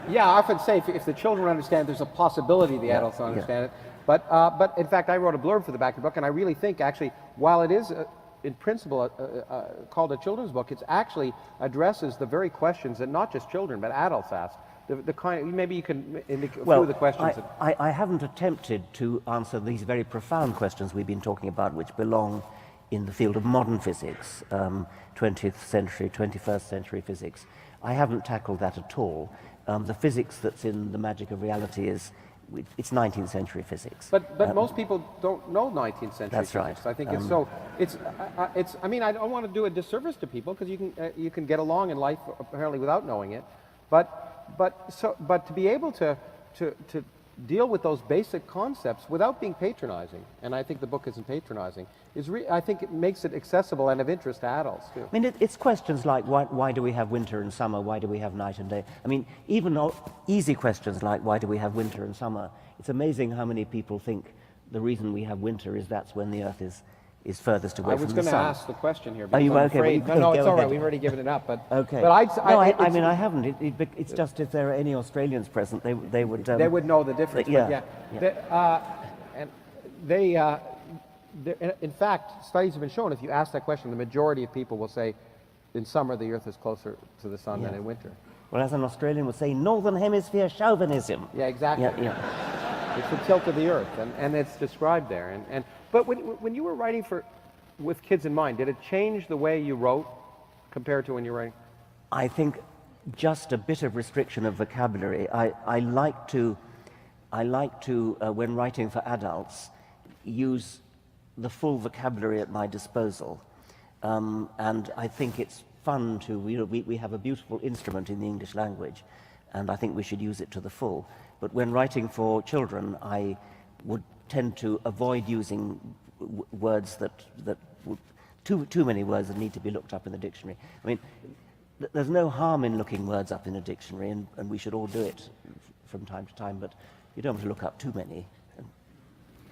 yeah, I often say if the children understand, there's a possibility the adults don't understand it. But in fact, I wrote a blurb for the back of the book, and I really think actually, while it is in principle called a children's book, it actually addresses the very questions that not just children but adults ask. The kind, maybe you can indicate a few of the questions. I haven't attempted to answer these very profound questions we've been talking about, which belong in the field of modern physics, 20th century, 21st century physics. I haven't tackled that at all. The physics that's in The Magic of Reality it's 19th century physics. But most people don't know 19th century that's physics. Right. I think it's. I mean, I don't want to do a disservice to people because you can get along in life apparently without knowing it, but to be able to deal with those basic concepts without being patronizing, and I think the book isn't patronizing, I think it makes it accessible and of interest to adults too. I mean, it's questions like why do we have winter and summer? Why do we have night and day? I mean, even easy questions like why do we have winter and summer? It's amazing how many people think the reason we have winter is that's when the Earth is furthest away from the sun. I was going to ask the question here. Are you I'm okay? afraid, no, it's all right. We've already given it up. But okay. But I mean, I haven't. It's just if there are any Australians present, they would. They would know the difference. Yeah. In fact, studies have been shown if you ask that question, the majority of people will say, in summer the Earth is closer to the sun than in winter. Well, as an Australian would say, Northern Hemisphere chauvinism. Yeah, exactly. Yeah. It's the tilt of the Earth, and it's described there. But when you were writing with kids in mind, did it change the way you wrote compared to when you were writing? I think just a bit of restriction of vocabulary. I like to, when writing for adults, use the full vocabulary at my disposal. And I think it's fun to, we have a beautiful instrument in the English language, and I think we should use it to the full. But when writing for children, I would tend to avoid using words that too many words that need to be looked up in the dictionary. I mean, there's no harm in looking words up in a dictionary, and we should all do it from time to time, but you don't want to look up too many.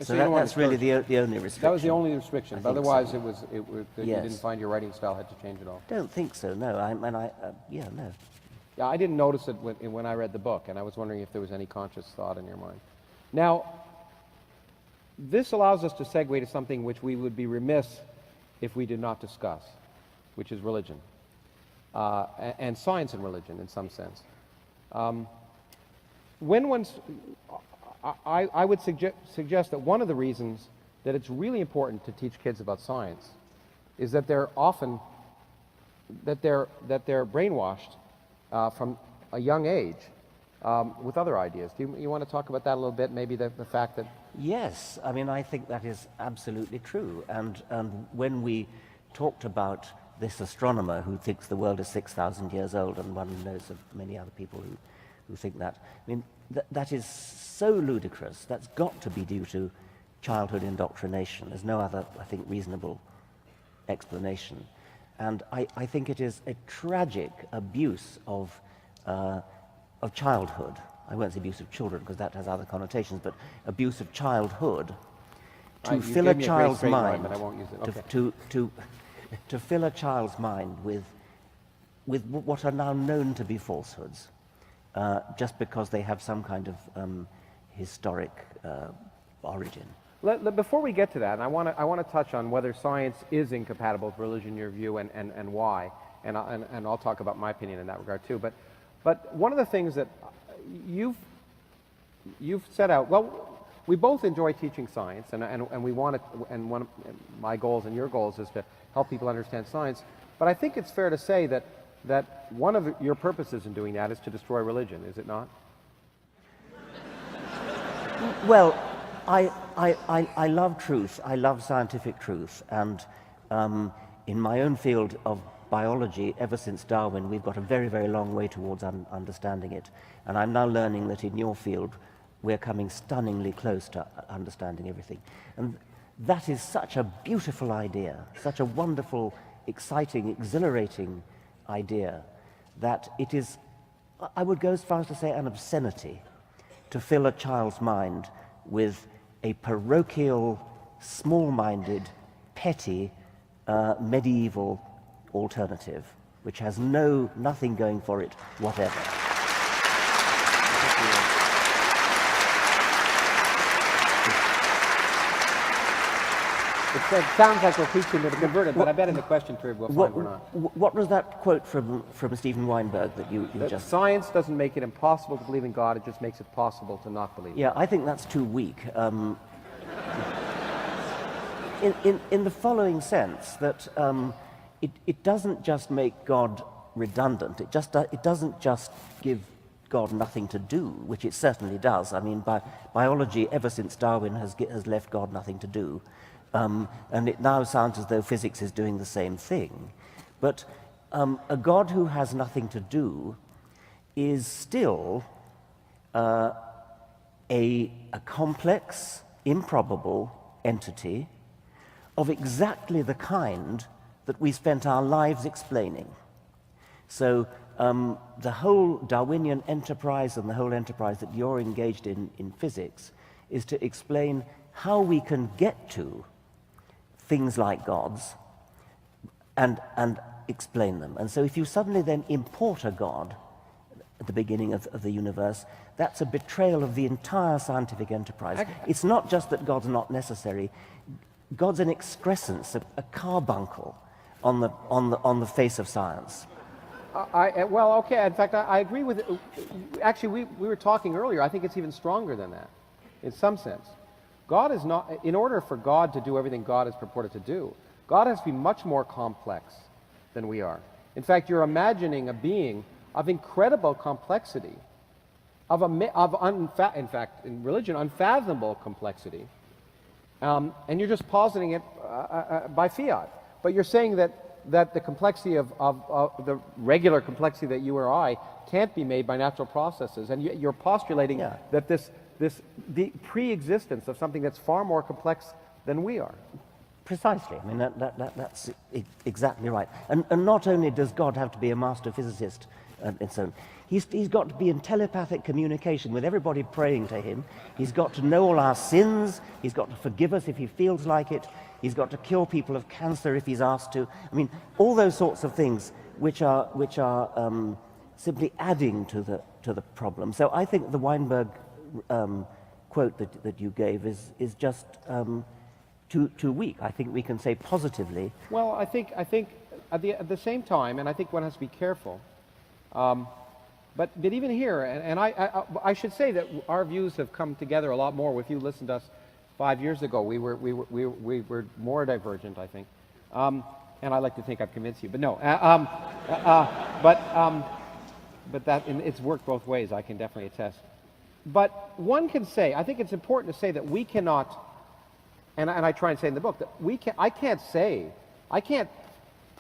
So that's really the only restriction. That was the only restriction. But otherwise, so. You Yes. didn't find your writing style had to change at all. Don't think so. No, no. Yeah, I didn't notice it when I read the book, and I was wondering if there was any conscious thought in your mind. Now, this allows us to segue to something which we would be remiss if we did not discuss, which is religion, and science and religion in some sense. I would suggest that one of the reasons that it's really important to teach kids about science is that they're often that they're brainwashed from a young age with other ideas. Do you want to talk about that a little bit? Maybe the fact that... Yes, I mean, I think that is absolutely true. And when we talked about this astronomer who thinks the world is 6,000 years old, and one knows of many other people who think that, I mean, that is so ludicrous. That's got to be due to childhood indoctrination. There's no other, I think, reasonable explanation. And I think it is a tragic abuse of childhood. I won't say abuse of children because that has other connotations, but abuse of childhood to fill a child's mind, but I won't use it. Okay. to fill a child's mind with with what are now known to be falsehoods, just because they have some kind of historic origin. Before we get to that, I want to touch on whether science is incompatible with religion in your view, and why, and I'll talk about my opinion in that regard too. But one of the things that you've set out, well, we both enjoy teaching science, and we want to, and one of my goals and your goals is to help people understand science. But I think it's fair to say that one of your purposes in doing that is to destroy religion, is it not? Well, I love truth. I love scientific truth. And in my own field of biology, ever since Darwin, we've got a very, very long way towards understanding it. And I'm now learning that in your field, we're coming stunningly close to understanding everything. And that is such a beautiful idea, such a wonderful, exciting, exhilarating idea, that it is, I would go as far as to say, an obscenity to fill a child's mind with a parochial, small-minded, petty, medieval alternative, which has nothing going for it whatever. It sounds like we're preaching to the converted, but I bet in the question period we'll find we're not. What was that quote from Stephen Weinberg that you That just... science doesn't make it impossible to believe in God, it just makes it possible to not believe. Yeah, I think that's too weak. In the following sense, that it doesn't just make God redundant. It doesn't just give God nothing to do, which it certainly does. I mean, biology, ever since Darwin, has left God nothing to do. And it now sounds as though physics is doing the same thing. But a God who has nothing to do is still a complex, improbable entity of exactly the kind that we spent our lives explaining. So the whole Darwinian enterprise and the whole enterprise that you're engaged in physics is to explain how we can get to things like gods and explain them. And so if you suddenly then import a god at the beginning of the universe, that's a betrayal of the entire scientific enterprise. It's not just that God's not necessary. God's an excrescence, a carbuncle on the face of science. Well, okay, in fact, I agree with it. Actually, we were talking earlier, I think it's even stronger than that, in some sense. God is not, in order for God to do everything God is purported to do, God has to be much more complex than we are. In fact, you're imagining a being of incredible complexity, in fact, in religion, unfathomable complexity, and you're just positing it by fiat. But you're saying that the complexity of the regular complexity that you or I can't be made by natural processes, and you're postulating that the pre-existence of something that's far more complex than we are. Precisely. I mean, that's exactly right. And not only does God have to be a master physicist and so on, he's got to be in telepathic communication with everybody praying to him. He's got to know all our sins. He's got to forgive us if he feels like it. He's got to cure people of cancer if he's asked to. I mean, all those sorts of things which are simply adding to the problem. So I think the Weinberg quote that you gave is just too weak. I think we can say positively. Well, I think at the same time, and I think one has to be careful. But even here, and I should say that our views have come together a lot more. If you listened to us 5 years ago, we were more divergent, I think. And I like to think I've convinced you, but no. But that it's worked both ways. I can definitely attest. But one can say, I think it's important to say that we cannot, and I try and say in the book, that I can't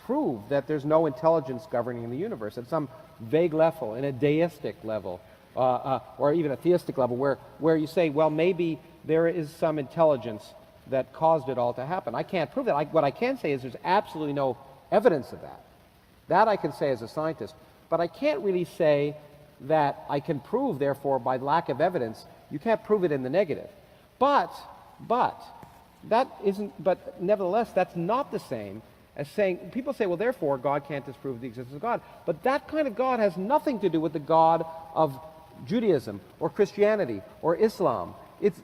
prove that there's no intelligence governing the universe at some vague level, in a deistic level, or even a theistic level, where you say, well, maybe there is some intelligence that caused it all to happen. I can't prove that. What I can say is there's absolutely no evidence of that. That I can say as a scientist. But I can't really say that I can prove, therefore, by lack of evidence, you can't prove it in the negative. But nevertheless, that's not the same as saying, people say, well, therefore, God can't disprove the existence of God. But that kind of God has nothing to do with the God of Judaism or Christianity or Islam. It's